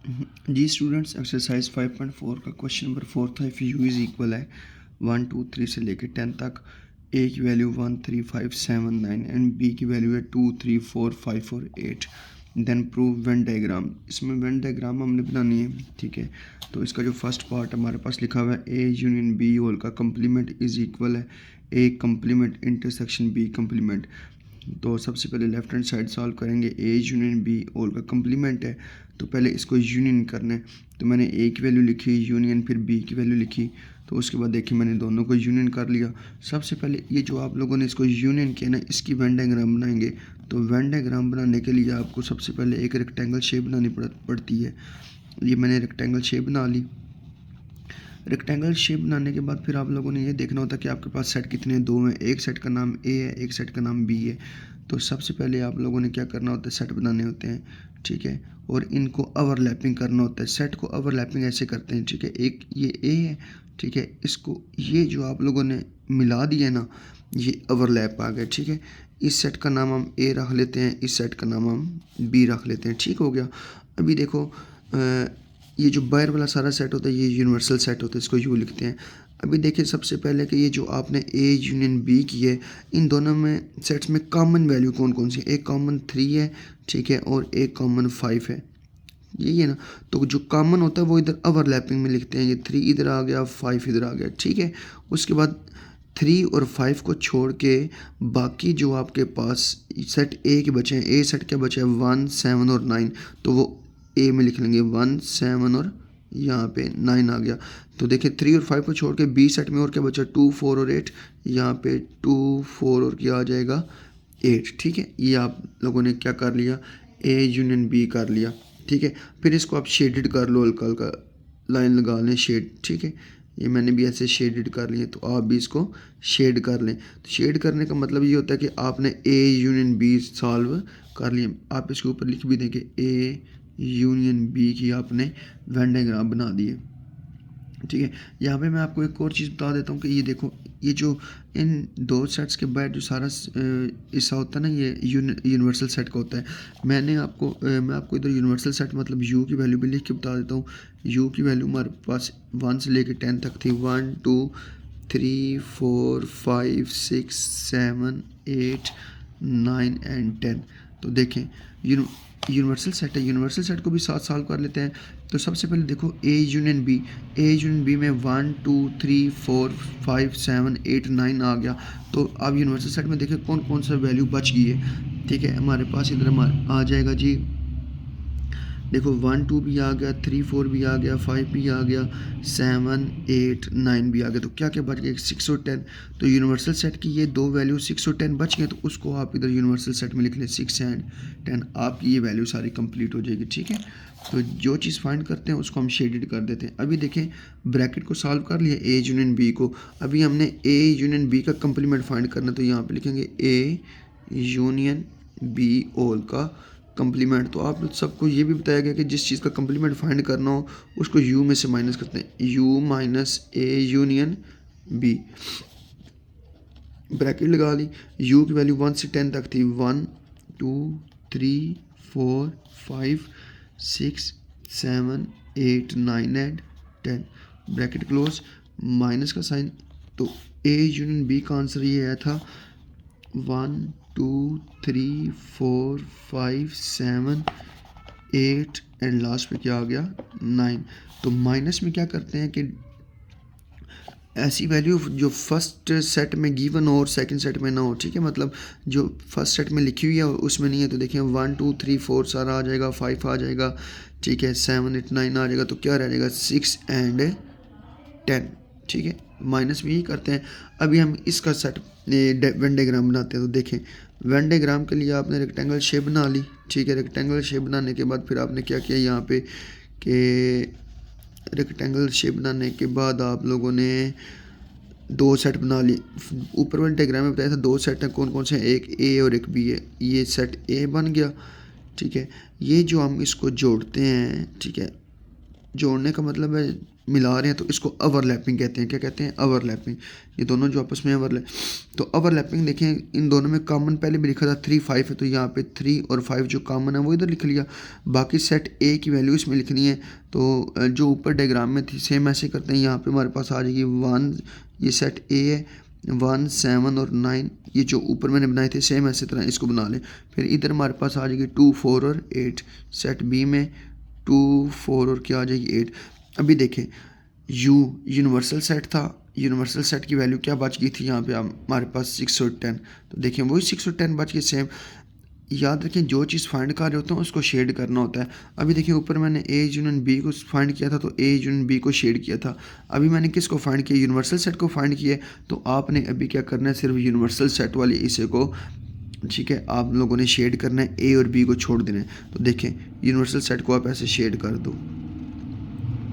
जी students, exercise 5.4 का question number 4 था। If you is equal है 1 2 3 से लेकर 10 तक, ए की वैल्यू 1 3 5 7 9 एंड बी की वैल्यू है 2 3 4 5 और 8, देन प्रूव वेन डायग्राम। इसमें वेन डायग्राम हमने बनानी है, ठीक है। तो इसका जो फर्स्ट पार्ट हमारे पास लिखा हुआ है ए यूनियन बी होल का कंप्लीमेंट इज इक्वल है ए कंप्लीमेंट इंटरसेक्शन बी कंप्लीमेंट। तो सबसे पहले लेफ्ट हैंड साइड सॉल्व करेंगे। ए यूनियन बी ऑल का कम्प्लीमेंट है, तो पहले इसको यूनियन करना है। तो मैंने ए की वैल्यू लिखी यूनियन, फिर बी की वैल्यू लिखी। तो उसके बाद देखिए मैंने दोनों को यूनियन कर लिया। सबसे पहले ये जो आप लोगों ने इसको यूनियन किया ना, इसकी वेन डायग्राम बनाएंगे। तो वेन डायग्राम बनाने के लिए आपको सबसे पहले एक रेक्टेंगल शेप बनानी पड़ती है। ये मैंने रेक्टेंगल शेप बना ली। रेक्टेंगल शेप बनाने के बाद फिर आप लोगों ने ये देखना होता है कि आपके पास सेट कितने हैं, दो हैं। एक सेट का नाम ए है, एक सेट का नाम बी है। तो सबसे पहले आप लोगों ने क्या करना होता है, सेट बनाने होते हैं, ठीक है। और इनको ओवरलैपिंग करना होता है। सेट को ओवरलैपिंग ऐसे करते हैं, ठीक है। एक ये ए है, ठीक है। इसको ये जो आप लोगों ने मिला दिया ना, ये ओवरलैप आ गया, ठीक है। इस सेट का नाम हम ए रख लेते हैं, इस सेट का नाम हम बी रख लेते हैं, ठीक हो गया। अभी देखो ये जो बाहर वाला सारा सेट होता है ये यूनिवर्सल सेट होता है, इसको यू लिखते हैं। अभी देखिए सबसे पहले कि ये जो आपने ए यूनियन बी की है, इन दोनों में सेट्स में कॉमन वैल्यू कौन कौन सी है। एक कॉमन 3 है, ठीक है, और एक कॉमन 5 है, यही है ना। तो जो कॉमन होता है वो इधर ओवरलैपिंग में लिखते हैं। ये 3 इधर आ गया, 5 इधर आ गया, ठीक है। उसके बाद 3 और 5 को छोड़ के बाकी जो आपके पास सेट ए के बचे हैं, ए सेट के बचे हैं 1 7 और 9, तो वो ए में लिख लेंगे 1 7 और यहाँ पे 9 आ गया। तो देखिए 3 और 5 को छोड़ के बी सेट में और क्या बचा, 2 4 और 8। यहाँ पे 2 4 और क्या आ जाएगा 8, ठीक है। ये आप लोगों ने क्या कर लिया, ए यूनियन बी कर लिया, ठीक है। फिर इसको आप शेडेड कर लो, हल्का हल्का लाइन लगा लें, शेड, ठीक है। ये मैंने भी ऐसे शेडेड कर लिए, तो आप भी इसको शेड कर लें। तो शेड करने का मतलब ये होता है कि आपने ए यूनियन बी सॉल्व कर लिए। आप इसके ऊपर लिख भी देंगे ए यूनियन बी की आपने वेन डायग्राम बना दिए, ठीक है। यहाँ पे मैं आपको एक और चीज़ बता देता हूँ कि ये देखो, ये जो इन दो सेट्स के बाद जो सारा हिस्सा होता है ना, ये यूनिवर्सल सेट का होता है। मैं आपको इधर यूनिवर्सल सेट मतलब यू की वैल्यू भी लिख के बता देता हूँ। यू की वैल्यू हमारे पास 1 से लेकर 10 तक थी, 1 2 3 4 5 6 7 8 9 एंड 10। तो देखें यूनिवर्सल सेट है, यूनिवर्सल सेट को भी साथ सॉल्व कर लेते हैं। तो सबसे पहले देखो A union B, A union B में 1 2 3 4 5 7 8 9 आ गया। तो अब यूनिवर्सल सेट में देखिए कौन कौन सा वैल्यू बच गई है, ठीक है। हमारे पास इधर हमारा आ जाएगा जी, देखो 1 2 भी आ गया, 3 4 भी आ गया, 5 भी आ गया, 7 8 9 भी आ गया। तो क्या क्या बच गया, 6 और 10। तो यूनिवर्सल सेट की ये दो वैल्यू 6 और 10 बच गए, तो उसको आप इधर यूनिवर्सल सेट में लिख लें 6 एंड 10। आपकी ये वैल्यू सारी कंप्लीट हो जाएगी, ठीक है। तो जो चीज़ फाइंड करते हैं उसको हम शेडेड कर देते हैं। अभी देखें ब्रैकेट को सॉल्व कर लिया ए यूनियन बी को। अभी हमने ए यूनियन बी का कंप्लीमेंट फाइंड करना, तो यहाँ पे लिखेंगे ए यूनियन बी ऑल का कंप्लीमेंट। तो आप सबको ये भी बताया गया कि जिस चीज़ का कंप्लीमेंट फाइंड करना हो उसको यू में से माइनस करते हैं, U minus A union B, bracket लगा ली। यू की वैल्यू 1 से 10 तक थी, 1 2 3 4 5 6 7 8 9 एंड 10, ब्रैकेट क्लोज, माइनस का साइन। तो ए यूनियन बी का आंसर ये आया था 1 2 3 4 5 7 8 एंड लास्ट पे क्या आ गया 9। तो माइनस में क्या करते हैं कि ऐसी वैल्यू जो फर्स्ट सेट में गिवन हो और सेकंड सेट में ना हो, ठीक है। मतलब जो फर्स्ट सेट में लिखी हुई है उसमें नहीं है। तो देखिए 1 2 3 4 सारा आ जाएगा, 5 आ जाएगा, ठीक है, 7 8 9 आ जाएगा। तो क्या रह जाएगा 6 एंड 10, ठीक है। माइनस में यही करते हैं। अभी हम इसका सेट वेन डायग्राम बनाते हैं। तो देखें वेन डायग्राम के लिए आपने रेक्टेंगल शेप बना ली, ठीक है। रेक्टेंगल शेप बनाने के बाद फिर आपने क्या किया यहाँ पे कि रेक्टेंगल शेप बनाने के बाद आप लोगों ने दो सेट बना ली। ऊपर वाले डायग्राम में बताया था दो सेट हैं, कौन कौन से हैं, एक ए और एक बी है। ये सेट ए बन गया, ठीक है। ये जो हम इसको जोड़ते हैं, ठीक है, जोड़ने का मतलब है मिला रहे हैं तो इसको ओवरलैपिंग कहते हैं। क्या कहते हैं? ओवरलैपिंग। ये दोनों जो आपस में ओवरलैप, तो ओवरलैपिंग देखें इन दोनों में कॉमन पहले भी लिखा था 3 5 है, तो यहाँ पे 3 और 5 जो कॉमन है वो इधर लिख लिया। बाकी सेट ए की वैल्यू इसमें लिखनी है, तो जो ऊपर डायग्राम में थी सेम ऐसे करते हैं। यहाँ पे हमारे पास आ जाएगी 1, ये सेट ए है, 1 7 और 9, ये जो ऊपर मैंने बनाए थे सेम ऐसे तरह इसको बना लें। फिर इधर हमारे पास आ जाएगी 2 4 और 8, सेट बी में 2 4 और क्या आ जाएगी 8। अभी देखें यू यूनिवर्सल सेट था, यूनिवर्सल सेट की वैल्यू क्या बच गई थी यहाँ पे हमारे पास 6 और 10, तो देखें वही 6 और 10 बच गए सेम। याद रखें जो चीज़ फाइंड कर रहे होते हैं उसको शेड करना होता है। अभी देखिए ऊपर मैंने ए यूनियन बी को फाइंड किया था, तो ए यूनियन बी को शेड किया था। अभी मैंने किसको फाइंड किया? यूनिवर्सल सेट को फाइंड किया। तो आपने अभी क्या करना है, सिर्फ यूनिवर्सल सेट वाले इसे को, ठीक है, आप लोगों ने शेड करना है, ए और बी को छोड़ देना है। तो देखें यूनिवर्सल सेट को आप ऐसे शेड कर दो,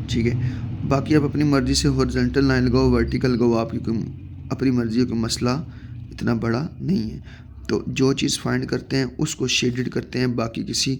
ठीक है। बाकी आप अपनी मर्ज़ी से हॉरिजॉन्टल लाइन लगाओ, वर्टिकल लगाओ, आपकी कोई अपनी मर्ज़ी का कोई मसला इतना बड़ा नहीं है। तो जो चीज़ फाइंड करते हैं उसको शेडेड करते हैं, बाकी किसी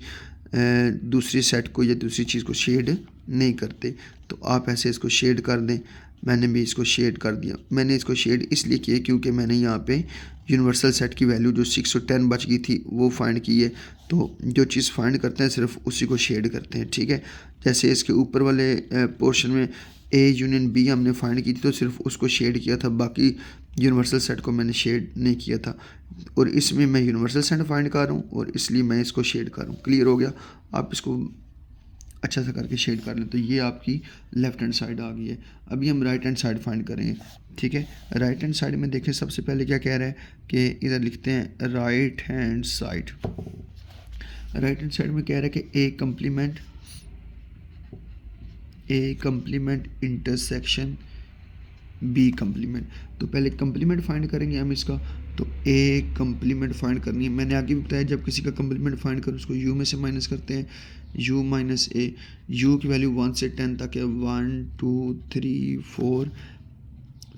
दूसरी सेट को या दूसरी चीज़ को शेड नहीं करते। तो आप ऐसे इसको शेड कर दें। मैंने भी इसको शेड कर दिया। मैंने इसको शेड इसलिए किया क्योंकि मैंने यहाँ पे यूनिवर्सल सेट की वैल्यू जो 6 और 10 बच गई थी वो फाइंड की है। तो जो चीज़ फाइंड करते हैं सिर्फ उसी को शेड करते हैं, ठीक है। जैसे इसके ऊपर वाले पोर्शन में ए यूनियन बी हमने फाइंड की थी, तो सिर्फ उसको शेड किया था, बाकी यूनिवर्सल सेट को मैंने शेड नहीं किया था। और इसमें मैं यूनिवर्सल सेट फाइंड कर रहा हूँ और इसलिए मैं इसको शेड कर रहा हूँ। क्लियर हो गया? आप इसको अच्छा सा करके शेड कर लें। तो ये आपकी लेफ्ट हैंड साइड आ गई है। अभी हम राइट हैंड साइड फाइंड करेंगे, ठीक है। राइट हैंड साइड में देखें सबसे पहले क्या कह रहा है कि इधर लिखते हैं right hand side. Right hand side में कह रहा है कि A complement intersection B complement. तो पहले कंप्लीमेंट फाइंड करेंगे हम इसका। तो ए कंप्लीमेंट फाइंड करनी है। मैंने आगे भी बताया जब किसी का कंप्लीमेंट फाइंड करो उसको यू में से माइनस करते हैं, यू माइनस ए। यू की वैल्यू 1 से 10 तक है, 1 2 3 4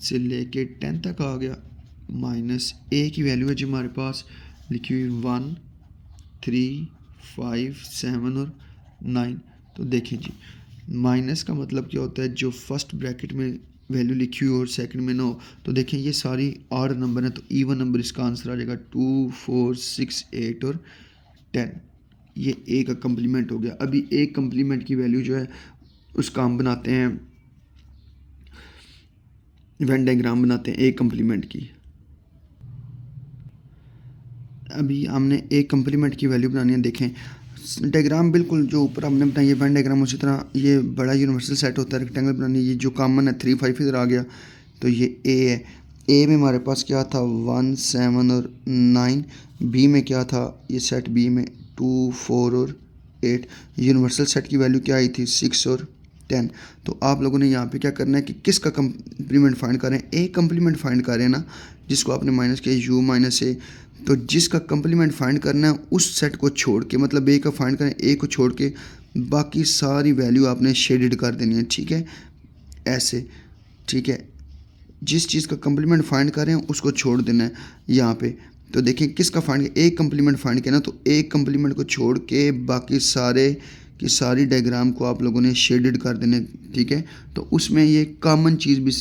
से लेके 10 तक आ गया। माइनस ए की वैल्यू है जी हमारे पास लिखी हुई 1 3 5 7 और 9। तो देखें जी माइनस का मतलब क्या होता है, जो फर्स्ट ब्रैकेट में वैल्यू लिखी हुई और सेकंड में ना हो। तो देखें ये सारी ऑड नंबर है, तो इवन नंबर इसका आंसर आ जाएगा 2 4 6 8 और 10। ये ए का कम्प्लीमेंट हो गया। अभी ए कम्प्लीमेंट की वैल्यू जो है उसका हम बनाते हैं, वेन डायग्राम बनाते हैं ए कम्प्लीमेंट की। अभी हमने ए कम्प्लीमेंट की वैल्यू बनानी है। देखें डायग्राम बिल्कुल जो ऊपर हमने बनाई है वेन डायग्राम, उसी तरह ये बड़ा यूनिवर्सल सेट होता है, रेक्टेंगल बनानी है। ये जो कॉमन है 3 5 इधर आ गया, तो ये ए है। ए में हमारे पास क्या था 1 7 और 9। बी में क्या था, ये सेट बी में 2 4 और 8। यूनिवर्सल सेट की वैल्यू क्या आई थी 6 और 10। तो आप लोगों ने यहाँ पे क्या करना है कि किसका कंप्लीमेंट फाइंड करें, ए कंप्लीमेंट फाइंड करें ना, जिसको आपने माइनस किया यू माइनस ए। तो जिसका कंप्लीमेंट फाइंड करना है उस सेट को छोड़ के, मतलब ए का फाइंड करें, ए को छोड़ के बाकी सारी वैल्यू आपने शेडेड कर देनी है, ठीक है, ऐसे, ठीक है। जिस चीज़ का कंप्लीमेंट फाइंड करें उसको छोड़ देना है यहाँ पे। तो देखें किसका फाइंड, ए कंप्लीमेंट फाइंड किया ना, तो ए कंप्लीमेंट को छोड़ के बाकी सारे की सारी डायग्राम को आप लोगों ने शेडेड कर देने, ठीक है। तो उसमें ये कॉमन चीज़ भी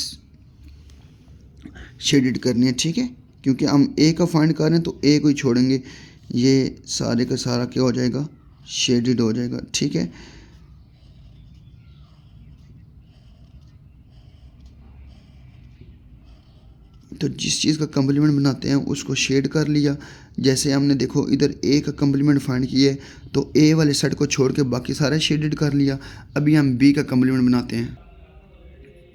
शेडेड करनी है, ठीक है, क्योंकि हम ए का फाइंड कर रहे हैं तो ए को ही छोड़ेंगे, ये सारे का सारा क्या हो जाएगा, शेडेड हो जाएगा, ठीक है। तो जिस चीज़ का कम्प्लीमेंट बनाते हैं उसको शेड कर लिया। जैसे हमने देखो इधर ए का कम्प्लीमेंट फाइंड किया है, तो ए वाले सेट को छोड़ के बाकी सारा शेडेड कर लिया। अभी हम बी का कम्प्लीमेंट बनाते हैं।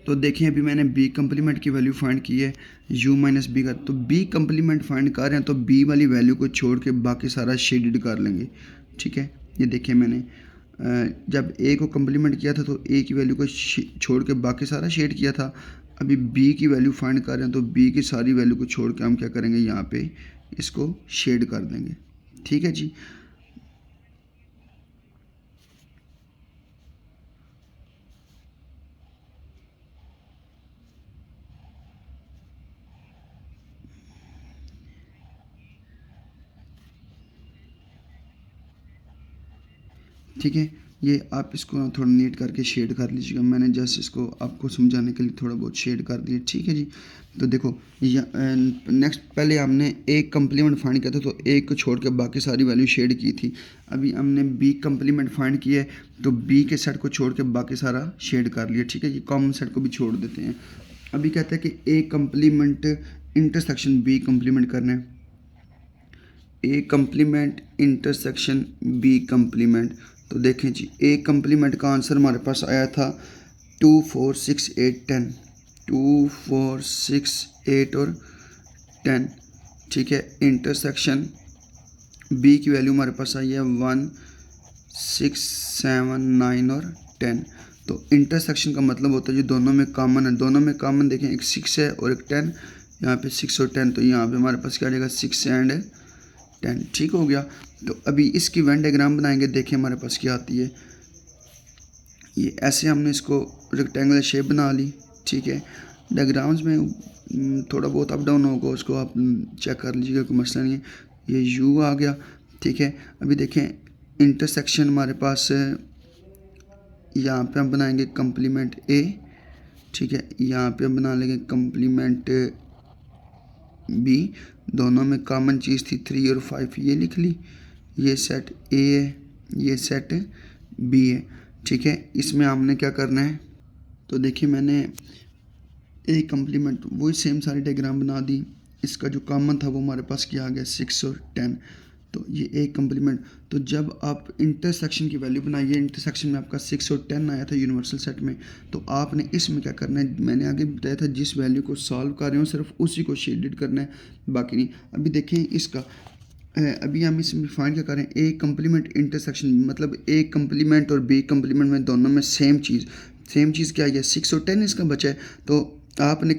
तो देखें अभी मैंने बी कम्प्लीमेंट की वैल्यू फाइंड की है u माइनस बी का। तो बी कम्प्लीमेंट फाइंड कर रहे हैं तो बी वाली वैल्यू को छोड़ के बाकी सारा शेडेड कर लेंगे, ठीक है। ये देखें मैंने जब ए को कम्प्लीमेंट किया था तो ए की वैल्यू को छोड़ के बाकी सारा शेड किया था। अभी बी की वैल्यू फाइंड कर रहे हैं तो बी की सारी वैल्यू को छोड़ के हम क्या करेंगे, यहाँ पे इसको शेड कर देंगे, ठीक है जी। ठीक है, ये आप इसको ना थोड़ा नीट करके शेड कर लीजिएगा। मैंने जस्ट इसको आपको समझाने के लिए थोड़ा बहुत शेड कर दिया, ठीक है जी। तो देखो नेक्स्ट पहले हमने एक कम्प्लीमेंट फाइंड किया था, तो एक को छोड़ के बाकी सारी वैल्यू शेड की थी। अभी हमने बी कम्प्लीमेंट फाइंड किया है, तो बी के सेट को छोड़ के बाकी सारा शेड कर लिया, ठीक है जी। कॉमन सेट को भी छोड़ देते हैं। अभी कहते हैं कि A complement intersection B complement करना है। A complement intersection B complement, तो देखें जी ए कम्प्लीमेंट का आंसर हमारे पास आया था 2 4 6 8 10, 2 4 6 8 और 10, ठीक है। इंटरसेक्शन बी की वैल्यू हमारे पास आई है 1 6 7 9 और 10। तो इंटरसेक्शन का मतलब होता है जो दोनों में कॉमन है, दोनों में कॉमन देखें एक 6 है और एक 10, यहाँ पे 6 और 10, तो यहाँ पे हमारे पास क्या आ जाएगा 6 एंड 10, ठीक हो गया। तो अभी इसकी वेन डायग्राम बनाएंगे, देखें हमारे पास क्या आती है। ये ऐसे हमने इसको रेक्टेंगुलर शेप बना ली, ठीक है। डायग्राम्स में थोड़ा बहुत अप डाउन होगा, उसको आप चेक कर लीजिएगा, कोई मसला नहीं है। ये यू आ गया, ठीक है। अभी देखें इंटरसेक्शन हमारे पास यहाँ पे हम बनाएंगे कम्प्लीमेंट ए, ठीक है। यहाँ पे हम बना लेंगे कम्प्लीमेंट बी। दोनों में कॉमन चीज़ थी 3 और 5, ये लिख ली। ये सेट ए है, ये सेट बी है, ठीक है। इसमें हमने क्या करना है, तो देखिए मैंने ए कम्प्लीमेंट वही सेम सारी डायग्राम बना दी। इसका जो कॉमन था वो हमारे पास क्या आ गया 6 और 10, तो ये ए कम्प्लीमेंट। तो जब आप इंटरसेक्शन की वैल्यू बनाइए, इंटरसेक्शन में आपका 6 और 10 आया था यूनिवर्सल सेट में, तो आपने इसमें क्या करना है, मैंने आगे बताया था जिस वैल्यू को सॉल्व कर रहे हो सिर्फ उसी को शेडेड करना है, बाकी नहीं। अभी देखें इसका अभी हम इसमें फाइंड क्या करें, ए कम्प्लीमेंट इंटरसेक्शन, मतलब ए कम्प्लीमेंट और बी कम्प्लीमेंट में दोनों में सेम चीज़ क्या है 6 और 10 इसका बचा है। तो आपने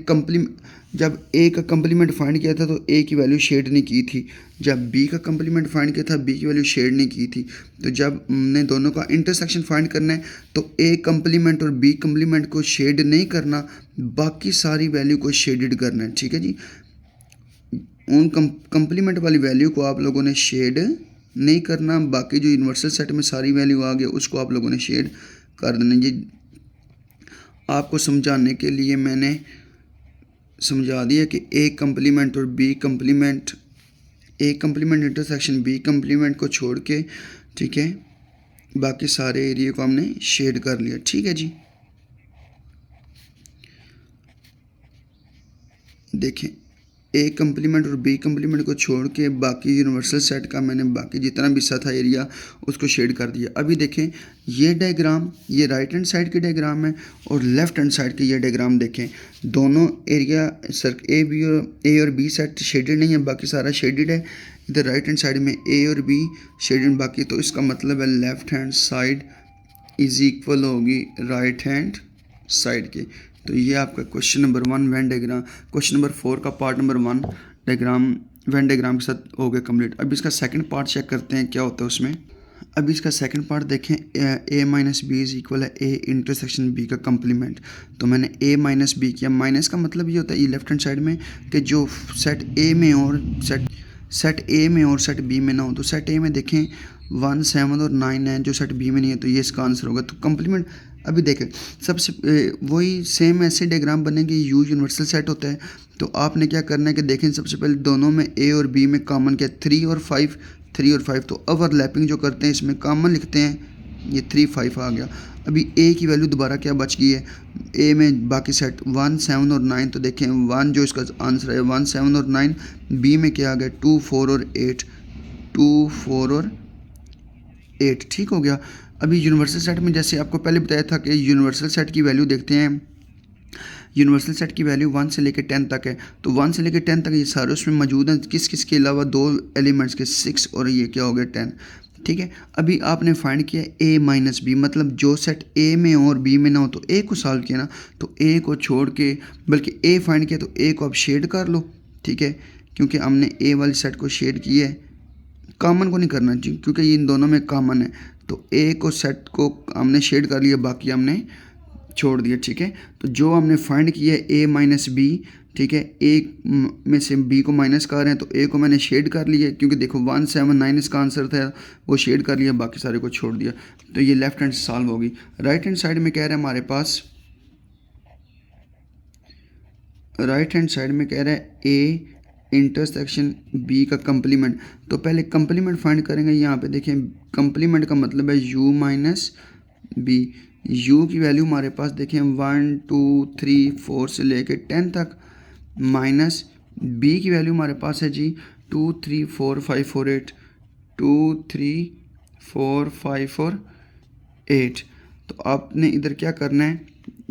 जब ए का कम्प्लीमेंट फाइंड किया था तो ए की वैल्यू शेड नहीं की थी, जब बी का कम्प्लीमेंट फाइंड किया था बी की वैल्यू शेड नहीं की थी। तो जब हमने दोनों का इंटरसेक्शन फाइंड करना है तो ए कम्प्लीमेंट और बी कम्प्लीमेंट को शेड नहीं करना, बाकी सारी वैल्यू को शेडेड करना है, ठीक है जी। उन कम्प्लीमेंट वाली वैल्यू को आप लोगों ने शेड नहीं करना, बाकी जो यूनिवर्सल सेट में सारी वैल्यू आ गया उसको आप लोगों ने शेड कर देना जी। आपको समझाने के लिए मैंने समझा दिया कि ए कम्प्लीमेंट और B complement, A complement intersection B complement को छोड़ के, ठीक है, बाकी सारे एरिया को हमने शेड कर लिया, ठीक है जी। देखें ए कम्प्लीमेंट और बी कम्प्लीमेंट को छोड़ के बाकी यूनिवर्सल सेट का मैंने बाकी जितना भी सा था एरिया उसको शेड कर दिया। अभी देखें ये डायग्राम, ये राइट हैंड साइड की डायग्राम है और लेफ़्ट हैंड साइड की ये डायग्राम देखें, दोनों एरिया ए और बी सेट शेडेड नहीं है, बाकी सारा शेडेड है। इधर राइट हैंड साइड में ए और बी शेडेड बाकी, तो इसका मतलब है left hand side is equal होगी राइट हैंड साइड के। तो ये आपका question number 1 Venn diagram, question number 4 का part number 1 diagram Venn diagram के साथ हो गया कंप्लीट। अब इसका सेकंड पार्ट चेक करते हैं क्या होता है उसमें। अब इसका सेकंड पार्ट देखें, ए माइनस बी इज़ इक्वल है ए इंटरसेक्शन बी का कम्प्लीमेंट। तो मैंने ए माइनस बी किया, माइनस का मतलब ये होता है ये लेफ्ट हैंड साइड में कि जो सेट ए में और सेट ए में और सेट बी में ना हो। तो सेट ए में देखें 1 7 और 9 है, जो सेट बी में नहीं है, तो ये इसका आंसर होगा। तो कम्प्लीमेंट अभी देखें सबसे वही सेम ऐसे डायग्राम बनेंगे, यू यूनिवर्सल सेट होता है। तो आपने क्या करना है कि देखें सबसे पहले दोनों में ए और बी में कॉमन क्या 3 और 5, तो ओवरलैपिंग जो करते हैं इसमें कॉमन लिखते हैं, ये 3 5 आ गया। अभी ए की वैल्यू दोबारा क्या बच गई है, ए में बाकी सेट 1 7 और 9, तो देखें 1 जो इसका आंसर है 1 7 और 9, बी में क्या आ गया 2 4 और 8, 2 4 और 8, ठीक हो गया। अभी यूनिवर्सल सेट में जैसे आपको पहले बताया था कि यूनिवर्सल सेट की वैल्यू देखते हैं, यूनिवर्सल सेट की वैल्यू 1 से लेकर 10 तक है। तो 1 से लेकर 10 तक ये सारे उसमें मौजूद हैं, किस किस के अलावा 2 एलिमेंट्स के 6 और ये क्या हो गया 10, ठीक है। अभी आपने फाइंड किया ए माइनस बी, मतलब जो सेट ए में और बी में ना हो, तो ए को सॉल्व किया ना, तो ए को छोड़ के बल्कि ए फाइंड किया तो ए को आप शेड कर लो, ठीक है, क्योंकि हमने ए वाली सेट को शेड किया है, कॉमन को नहीं करना चाहिए क्योंकि इन दोनों में कॉमन है। तो ए को सेट को हमने शेड कर लिया, बाकी हमने छोड़ दिया, ठीक है। तो जो हमने फाइंड किया है ए माइनस बी, ठीक है, एक में से बी को माइनस कर रहे हैं तो ए को मैंने शेड कर लिया, क्योंकि देखो 179 इसका आंसर था, वो शेड कर लिया, बाकी सारे को छोड़ दिया। तो ये लेफ्ट हैंड सॉल्व होगी। राइट हैंड साइड में कह रहा है हमारे पास, राइट हैंड साइड में कह रहा है ए इंटरसेक्शन बी का कंप्लीमेंट। तो पहले कंप्लीमेंट फाइंड करेंगे। यहाँ पे देखें, कंप्लीमेंट का मतलब है u माइनस बी। u की वैल्यू हमारे पास देखें 1 2 3 4 से लेके 10 तक, माइनस b की वैल्यू हमारे पास है जी 2 3 4 5 4 8, 2 3 4 5 4 8। तो आपने इधर क्या करना है,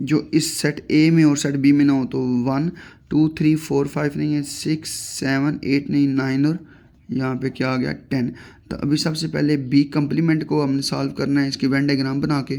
जो इस सेट ए में और सेट बी में ना हो, तो 1 2 3 4 5 नहीं है, 6 7 8 नहीं, 9 और यहाँ पे क्या आ गया 10। तो अभी सबसे पहले बी कंप्लीमेंट को हमने सॉल्व करना है इसकी वेन डायग्राम बना के।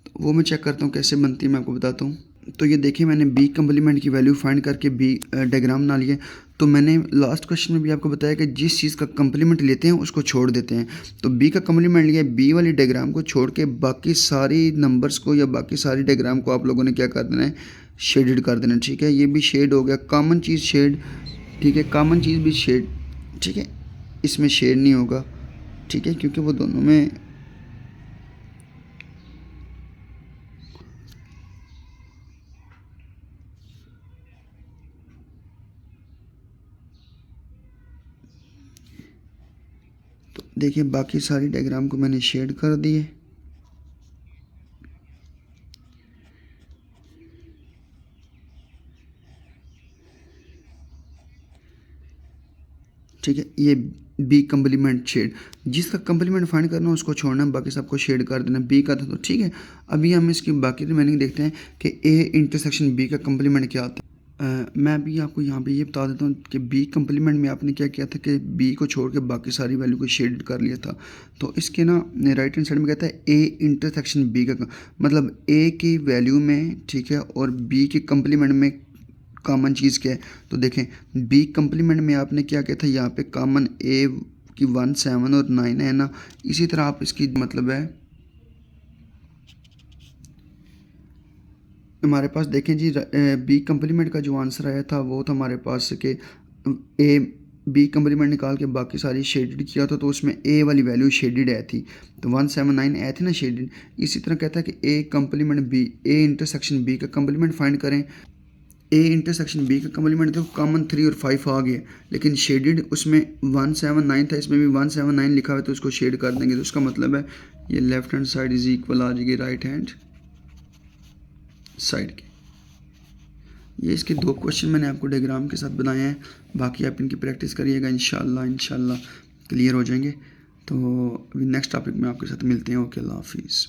तो वो मैं चेक करता हूँ कैसे बनती है, मैं आपको बताता हूँ। तो ये देखिए, मैंने बी कंप्लीमेंट की वैल्यू फाइंड करके बी डायग्राम बना लिए। तो मैंने लास्ट क्वेश्चन में भी आपको बताया कि जिस चीज़ का कंप्लीमेंट लेते हैं उसको छोड़ देते हैं। तो बी का कंप्लीमेंट लिया, बी वाली डायग्राम को छोड़ के बाकी सारी नंबर्स को या बाकी सारी डायग्राम को आप लोगों ने क्या कर देना है, शेडेड कर देना। ठीक है, ये भी शेड हो गया, कॉमन चीज़ शेड। ठीक है, कॉमन चीज़ भी शेड। ठीक है, इसमें शेड नहीं होगा। ठीक है, क्योंकि वो दोनों में देखिए, बाकी सारी डायग्राम को मैंने शेड कर दिए। ठीक है, ये बी कंप्लीमेंट शेड, जिसका कंप्लीमेंट फाइंड करना है उसको छोड़ना, बाकी सबको शेड कर देना। बी का था तो ठीक है। अभी हम इसकी बाकी रिमेनिंग देखते हैं कि ए इंटरसेक्शन बी का कंप्लीमेंट क्या आता है। मैं अभी आपको यहाँ पे ये बता देता हूँ कि बी कंप्लीमेंट में आपने क्या किया था कि बी को छोड़ के बाकी सारी वैल्यू को शेड कर लिया था। तो इसके ना राइट हैंड साइड में कहता है ए इंटरसेक्शन बी का, मतलब ए की वैल्यू में, ठीक है, और बी के कंप्लीमेंट में कॉमन चीज़ क्या है। तो देखें, बी कंप्लीमेंट में आपने क्या किया था, यहाँ पे कॉमन ए की 1 7 और 9 है ना। इसी तरह आप इसकी मतलब है हमारे पास देखें जी, बी कंप्लीमेंट का जो आंसर आया था वो था हमारे पास कि ए बी कंप्लीमेंट निकाल के बाकी सारी शेडेड किया था, तो उसमें ए वाली वैल्यू शेडेड आई थी, तो 179 आई थी ना शेडेड। इसी तरह कहता है कि A complement B, A intersection B का कंप्लीमेंट फाइंड करें। ए इंटरसेक्शन बी का कंप्लीमेंट देखो, कॉमन 3 और 5 आ गया, लेकिन शेडेड उसमें 179 था, इसमें भी 179 लिखा हुआ है, तो उसको शेड कर देंगे। तो उसका मतलब है ये left hand side is equal आ जाएगी राइट हैंड साइड के। ये इसके 2 क्वेश्चन मैंने आपको डायग्राम के साथ बनाए हैं, बाकी आप इनकी प्रैक्टिस करिएगा, इंशाल्लाह क्लियर हो जाएंगे। तो अभी नेक्स्ट टॉपिक में आपके साथ मिलते हैं। ओके, अल्लाह हाफिज़।